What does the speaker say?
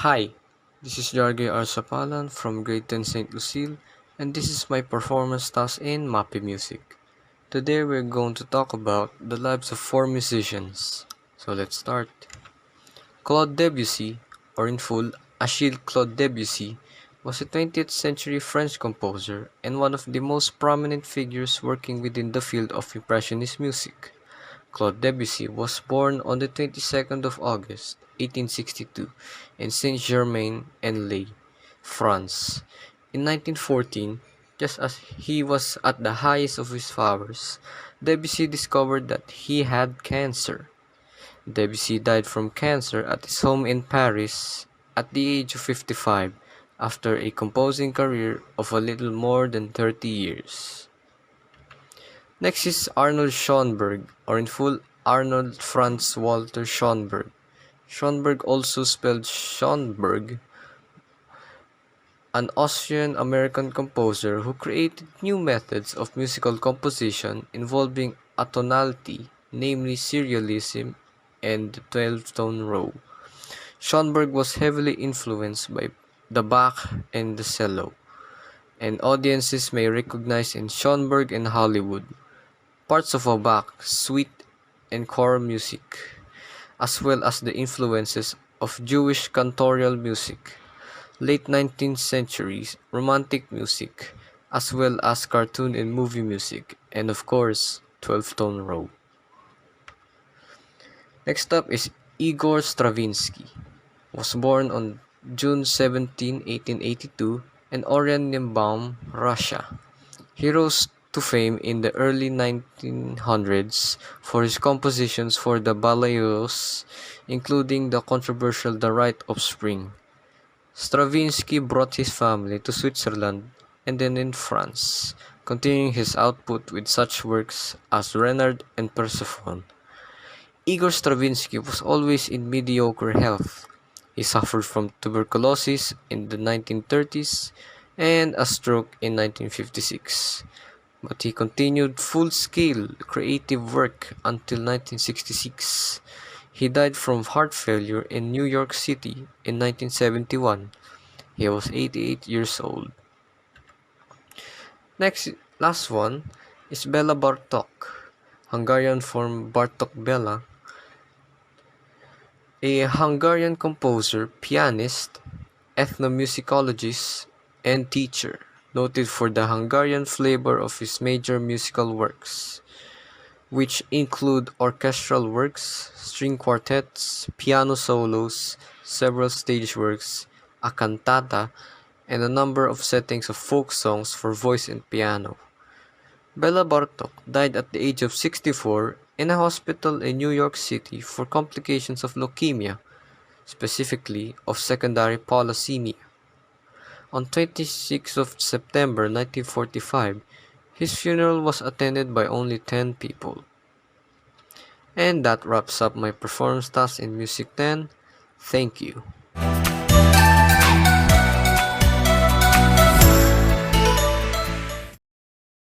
Hi, this is Jarge R. SAPALAN from Grade 10 St. Lucille, and this is my performance task in Mappy Music. Today we're going to talk about the lives of four musicians. So let's start. Claude Debussy, or in full, Achille Claude Debussy, was a 20th century French composer and one of the most prominent figures working within the field of Impressionist music. Claude Debussy was born on the 22nd of August, 1862, in Saint-Germain-en-Laye, France. In 1914, just as he was at the highest of his powers, Debussy discovered that he had cancer. Debussy died from cancer at his home in Paris at the age of 55 after a composing career of a little more than 30 years. Next is Arnold Schoenberg, or in full, Arnold Franz Walter Schoenberg. Schoenberg, also spelled Schoenberg, an Austrian-American composer who created new methods of musical composition involving atonality, namely serialism and the 12-tone row. Schoenberg was heavily influenced by the Bach and the cello, and audiences may recognize in Schoenberg and Hollywood parts of a Bach suite and choral music, as well as the influences of Jewish cantorial music, late 19th century romantic music, as well as cartoon and movie music, and of course, 12-tone row. Next up is Igor Stravinsky. Was born on June 17, 1882 in Oranienbaum, Russia. He rose to fame in the early 1900s for his compositions for the ballets, including the controversial The Right of Spring. Stravinsky brought his family to Switzerland and then in France, continuing his output with such works as Renard and Persephone. Igor Stravinsky was always in mediocre health. He suffered from tuberculosis in the 1930s and a stroke in 1956. But he continued full-scale creative work until 1966. He died from heart failure in New York City in 1971. He was 88 years old. Last one is Bela Bartok, Hungarian form Bartok Bela, a Hungarian composer, pianist, ethnomusicologist, and teacher, noted for the Hungarian flavor of his major musical works, which include orchestral works, string quartets, piano solos, several stage works, a cantata, and a number of settings of folk songs for voice and piano. Bela Bartok died at the age of 64 in a hospital in New York City for complications of leukemia, specifically of secondary polycythemia. On 26th of September 1945, his funeral was attended by only 10 people. And that wraps up my performance task in Music 10. Thank you.